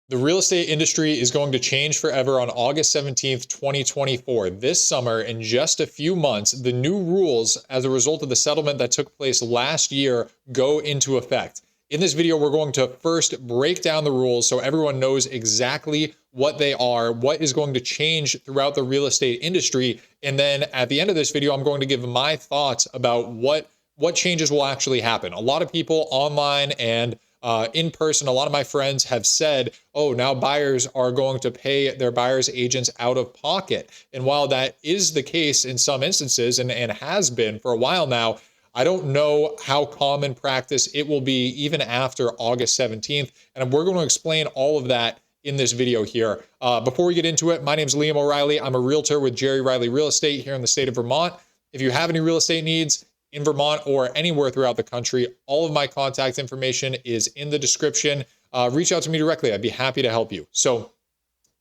The real estate industry is going to change forever on August 17th, 2024. This summer, in just a few months, the new rules as a result of the settlement that took place last year go into effect. In this video, we're going to first break down the rules so everyone knows exactly what they are, what is going to change throughout the real estate industry. And then at the end of this video, I'm going to give my thoughts about what changes will actually happen. A lot of people online and in person, a lot of my friends have said, oh, now buyers are going to pay their buyer's agents out of pocket. And while that is the case in some instances and has been for a while now, I don't know how common practice it will be even after August 17th. And we're going to explain all of that in this video here. Before we get into it, my name is Liam O'Reilly. I'm a realtor with Jerry Riley Real Estate here in the state of Vermont. If you have any real estate needs in Vermont or anywhere throughout the country, all of my contact information is in the description. Reach out to me directly. I'd be happy to help you. So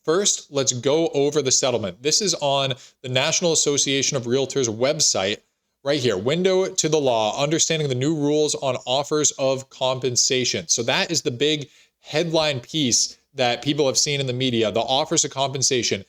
first, let's go over the settlement. This is on the National Association of Realtors website right here. Window to the law, understanding the new rules on offers of compensation. So that is the big headline piece that people have seen in the media, the offers of compensation.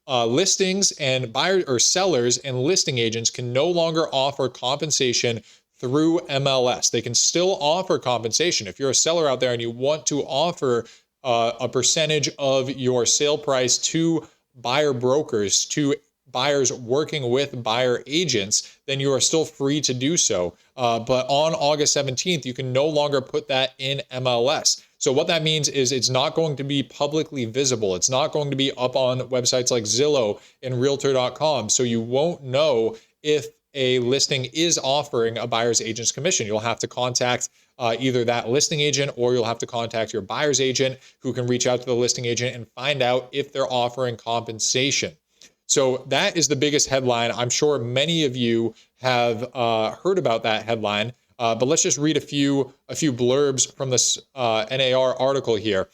Listings and buyers or sellers and listing agents can no longer offer compensation through MLS. They can still offer compensation. If you're a seller out there and you want to offer a percentage of your sale price to buyer brokers, to buyers working with buyer agents, then you are still free to do so. But on August 17th, you can no longer put that in MLS. So what that means is it's not going to be publicly visible. It's not going to be up on websites like Zillow and Realtor.com. So you won't know if a listing is offering a buyer's agent's commission. You'll have to contact either that listing agent or you'll have to contact your buyer's agent who can reach out to the listing agent and find out if they're offering compensation. So that is the biggest headline. I'm sure many of you have heard about that headline. But let's just read a few blurbs from this NAR article here.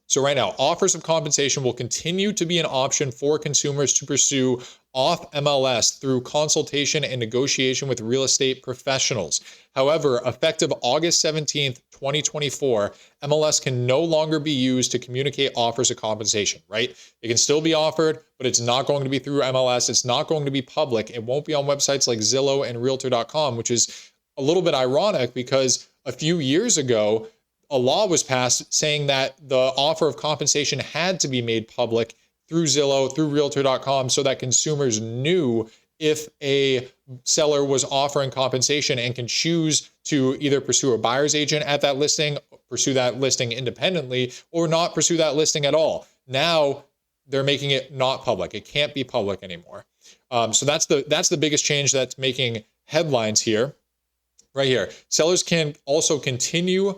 So right now, offers of compensation will continue to be an option for consumers to pursue off MLS through consultation and negotiation with real estate professionals. However, effective August 17th, 2024, MLS can no longer be used to communicate offers of compensation, right? It can still be offered, but it's not going to be through MLS. It's not going to be public. It won't be on websites like Zillow and Realtor.com, which is a little bit ironic because a few years ago, a law was passed saying that the offer of compensation had to be made public through Zillow, through Realtor.com, so that consumers knew if a seller was offering compensation and can choose to either pursue a buyer's agent at that listing, pursue that listing independently, or not pursue that listing at all. Now they're making it not public. It can't be public anymore. So that's the biggest change that's making headlines here. Right here, sellers also continue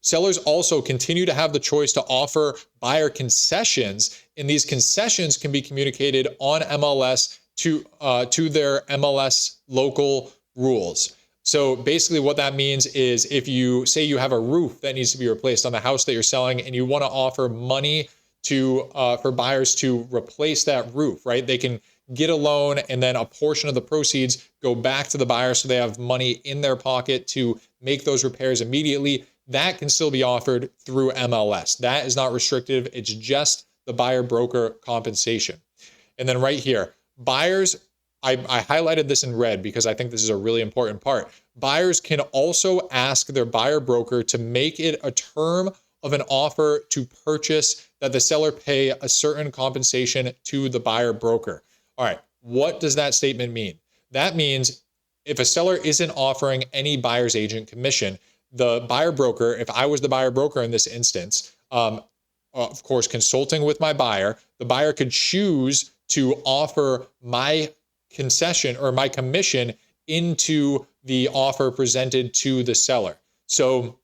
to have the choice to offer buyer concessions, and these concessions can be communicated on MLS to their MLS local rules. So basically what that means is if you say you have a roof that needs to be replaced on the house that you're selling and you want to offer money for buyers to replace that roof, right? They can get a loan and then a portion of the proceeds go back to the buyer so they have money in their pocket to make those repairs immediately. That can still be offered through MLS. That is not restrictive. It's just the buyer broker compensation. And then right here, buyers, I highlighted this in red because I think this is a really important part. Buyers can also ask their buyer broker to make it a term of an offer to purchase that the seller pay a certain compensation to the buyer broker. All right, what does that statement mean? That means if a seller isn't offering any buyer's agent commission, the buyer broker, if I was the buyer broker in this instance, of course, consulting with my buyer, the buyer could choose to offer my concession or my commission into the offer presented to the seller. So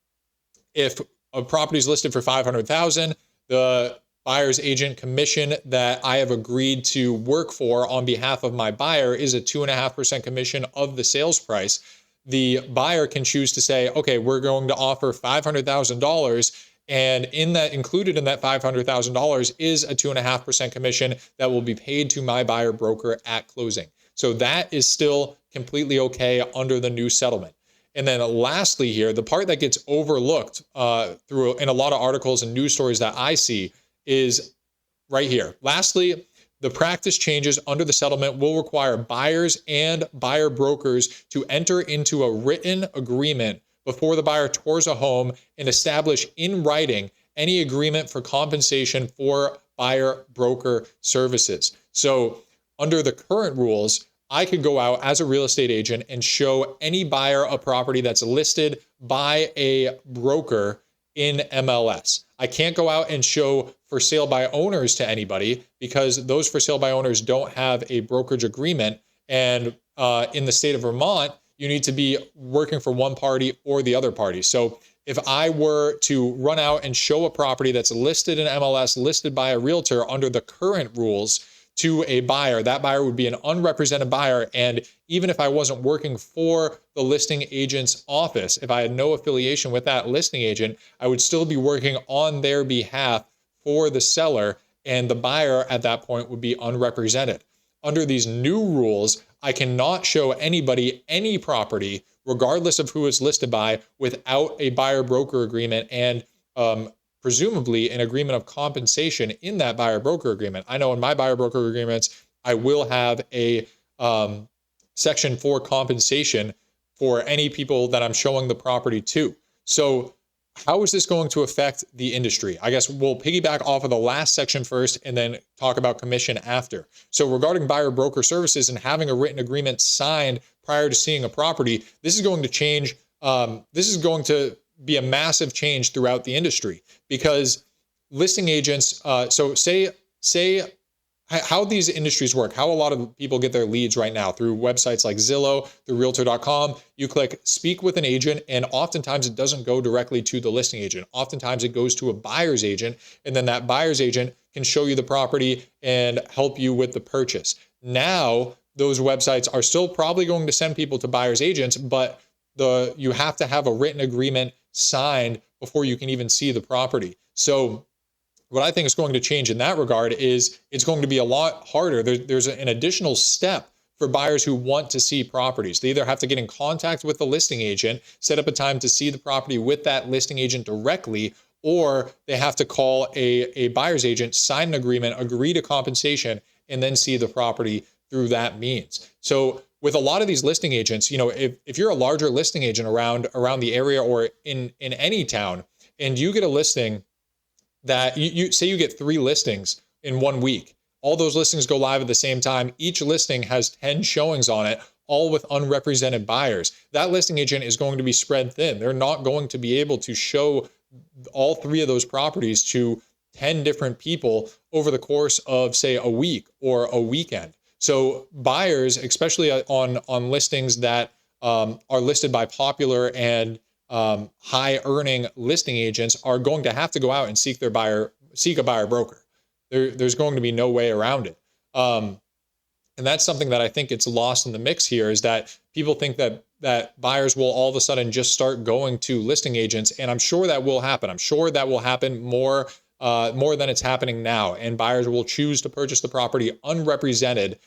if a property is listed for $500,000, the buyer's agent commission that I have agreed to work for on behalf of my buyer is a 2.5% commission of the sales price. The buyer can choose to say, okay, we're going to offer $500,000, and included in that $500,000 is a 2.5% commission that will be paid to my buyer broker at closing. So that is still completely okay under the new settlement. And then lastly here, the part that gets overlooked through in a lot of articles and news stories that I see is right here. Lastly, the practice changes under the settlement will require buyers and buyer brokers to enter into a written agreement before the buyer tours a home and establish in writing any agreement for compensation for buyer broker services. So under the current rules, I could go out as a real estate agent and show any buyer a property that's listed by a broker in MLS. I can't go out and show for sale by owners to anybody because those for sale by owners don't have a brokerage agreement. And in the state of Vermont, you need to be working for one party or the other party. So if I were to run out and show a property that's listed in MLS, listed by a realtor under the current rules to a buyer, that buyer would be an unrepresented buyer. And even if I wasn't working for the listing agent's office, if I had no affiliation with that listing agent, I would still be working on their behalf for the seller, and the buyer at that point would be unrepresented. Under these new rules, I cannot show anybody any property, regardless of who it's listed by, without a buyer broker agreement and presumably an agreement of compensation in that buyer broker agreement. I know in my buyer broker agreements, I will have a section for compensation for any people that I'm showing the property to. So how is this going to affect the industry? I guess we'll piggyback off of the last section first and then talk about commission after. So regarding buyer broker services and having a written agreement signed prior to seeing a property, this is going to change. This is going to be a massive change throughout the industry because listing agents, so say how these industries work, how a lot of people get their leads right now through websites like Zillow, through realtor.com. You click speak with an agent, and oftentimes it doesn't go directly to the listing agent. Oftentimes it goes to a buyer's agent, and then that buyer's agent can show you the property and help you with the purchase. Now, those websites are still probably going to send people to buyer's agents, but you have to have a written agreement signed before you can even see the property. So what I think is going to change in that regard is it's going to be a lot harder. There's an additional step for buyers who want to see properties. They either have to get in contact with the listing agent, set up a time to see the property with that listing agent directly, or they have to call a buyer's agent, sign an agreement, agree to compensation, and then see the property through that means. So with a lot of these listing agents, if you're a larger listing agent around the area or in any town, and you get a listing that you say you get 3 listings in 1 week, all those listings go live at the same time. Each listing has 10 showings on it, all with unrepresented buyers. That listing agent is going to be spread thin. They're not going to be able to show all 3 of those properties to 10 different people over the course of, say, a week or a weekend. So buyers, especially on listings that are listed by popular and high earning listing agents, are going to have to go out and seek a buyer broker. There's going to be no way around it. And that's something that I think gets lost in the mix here, is that people think that buyers will all of a sudden just start going to listing agents. And I'm sure that will happen. I'm sure that will happen more than it's happening now. And buyers will choose to purchase the property unrepresented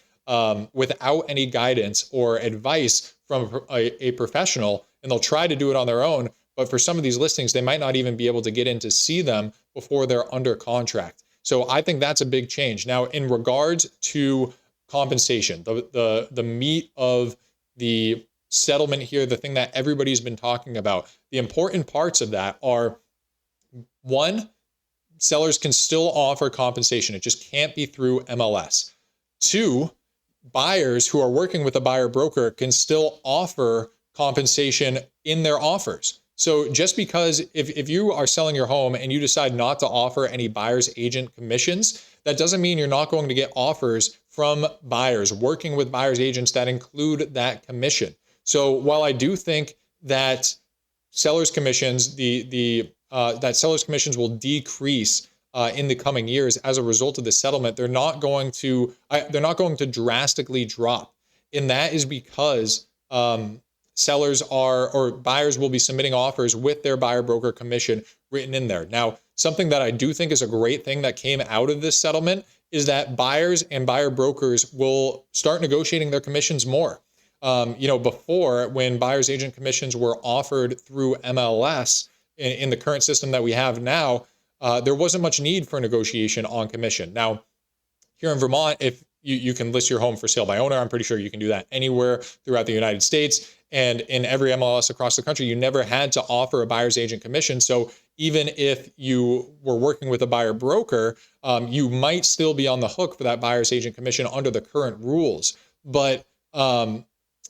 without any guidance or advice from a professional, and they'll try to do it on their own. But for some of these listings, they might not even be able to get in to see them before they're under contract. So I think that's a big change. Now, in regards to compensation, the meat of the settlement here, the thing that everybody's been talking about, the important parts of that are, 1, sellers can still offer compensation. It just can't be through MLS. 2, buyers who are working with a buyer broker can still offer compensation in their offers. So just because if you are selling your home and you decide not to offer any buyer's agent commissions, that doesn't mean you're not going to get offers from buyers working with buyer's agents that include that commission. So while I do think that sellers' commissions, that sellers' commissions will decrease in the coming years as a result of the settlement, they're not going to drastically drop. And that is because sellers or buyers will be submitting offers with their buyer broker commission written in there. Now, something that I do think is a great thing that came out of this settlement is that buyers and buyer brokers will start negotiating their commissions more. Before, when buyer's agent commissions were offered through MLS in the current system that we have now, there wasn't much need for negotiation on commission. Now, here in Vermont, if you can list your home for sale by owner, I'm pretty sure you can do that anywhere throughout the United States. And in every MLS across the country, you never had to offer a buyer's agent commission. So even if you were working with a buyer broker, you might still be on the hook for that buyer's agent commission under the current rules. But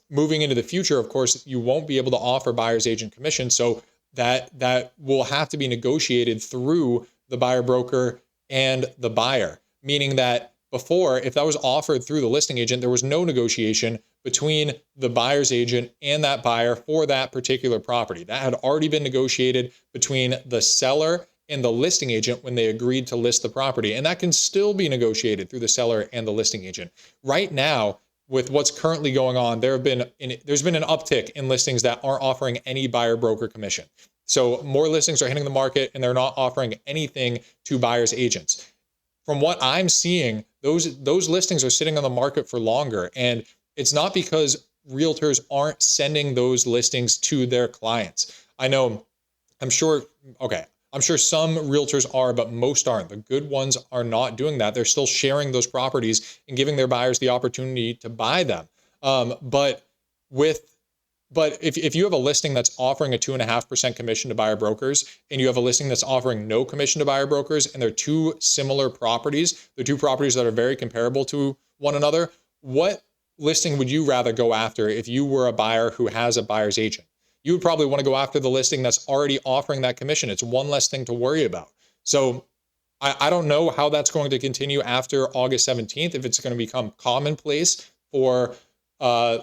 moving into the future, of course, you won't be able to offer buyer's agent commission. So that will have to be negotiated through the buyer broker and the buyer, meaning that before, if that was offered through the listing agent, there was no negotiation between the buyer's agent and that buyer for that particular property. That had already been negotiated between the seller and the listing agent when they agreed to list the property. And that can still be negotiated through the seller and the listing agent. Right now, with what's currently going on, there's been an uptick in listings that aren't offering any buyer broker commission. So more listings are hitting the market and they're not offering anything to buyer's agents. From what I'm seeing, those listings are sitting on the market for longer. And it's not because realtors aren't sending those listings to their clients. I'm sure some realtors are, but most aren't. The good ones are not doing that. They're still sharing those properties and giving their buyers the opportunity to buy them. But if you have a listing that's offering a 2.5% commission to buyer brokers, and you have a listing that's offering no commission to buyer brokers, and they're two similar properties, they're two properties that are very comparable to one another, what listing would you rather go after if you were a buyer who has a buyer's agent? You would probably want to go after the listing that's already offering that commission. It's one less thing to worry about. So I don't know how that's going to continue after August 17th, if it's going to become commonplace for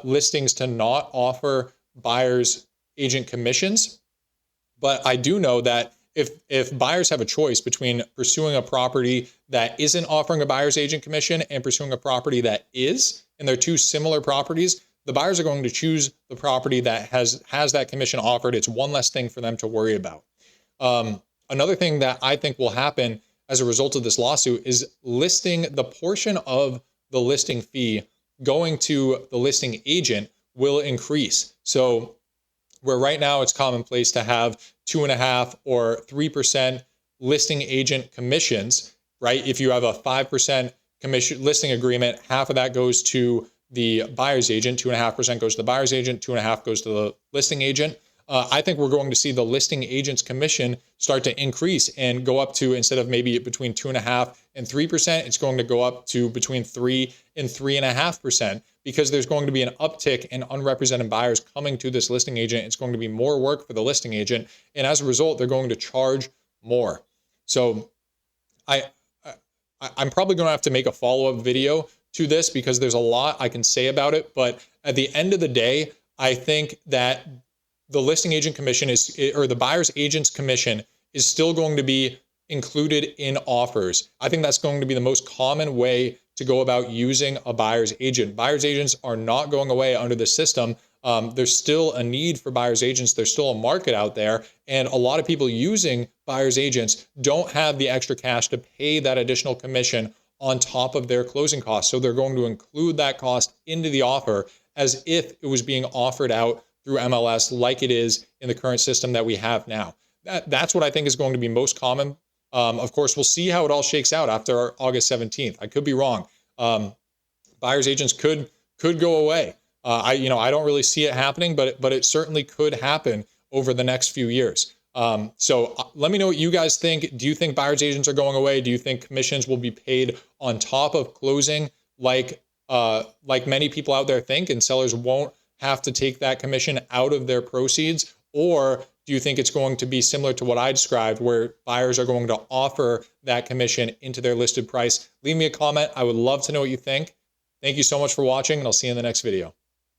listings to not offer buyer's agent commissions. But I do know that if buyers have a choice between pursuing a property that isn't offering a buyer's agent commission and pursuing a property that is, and they're two similar properties, the buyers are going to choose the property that has that commission offered. It's one less thing for them to worry about. Another thing that I think will happen as a result of this lawsuit is listing the portion of the listing fee going to the listing agent will increase. So where right now it's commonplace to have 2.5 or 3% listing agent commissions, right? If you have a 5% commission listing agreement, half of that goes to the buyer's agent, 2.5% goes to the buyer's agent, 2.5 goes to the listing agent. I think we're going to see the listing agent's commission start to increase and go up to, instead of maybe between 2.5 and 3%, it's going to go up to between 3 and 3.5%, because there's going to be an uptick in unrepresented buyers coming to this listing agent. It's going to be more work for the listing agent, and as a result, they're going to charge more. So I'm probably going to have to make a follow-up video to this because there's a lot I can say about it. But at the end of the day, I think that the listing agent commission or the buyer's agent's commission is still going to be included in offers. I think that's going to be the most common way to go about using a buyer's agent. Buyer's agents are not going away under the system. There's still a need for buyer's agents. There's still a market out there. And a lot of people using buyer's agents don't have the extra cash to pay that additional commission on top of their closing costs. So they're going to include that cost into the offer as if it was being offered out through MLS like it is in the current system that we have now. That's what I think is going to be most common. Of course, we'll see how it all shakes out after August 17th. I could be wrong. Buyer's agents could go away. I don't really see it happening, but it certainly could happen over the next few years. So let me know what you guys think. Do you think buyer's agents are going away? Do you think commissions will be paid on top of closing like many people out there think, and sellers won't have to take that commission out of their proceeds? Or do you think it's going to be similar to what I described, where buyers are going to offer that commission into their listed price? Leave me a comment. I would love to know what you think. Thank you so much for watching, and I'll see you in the next video.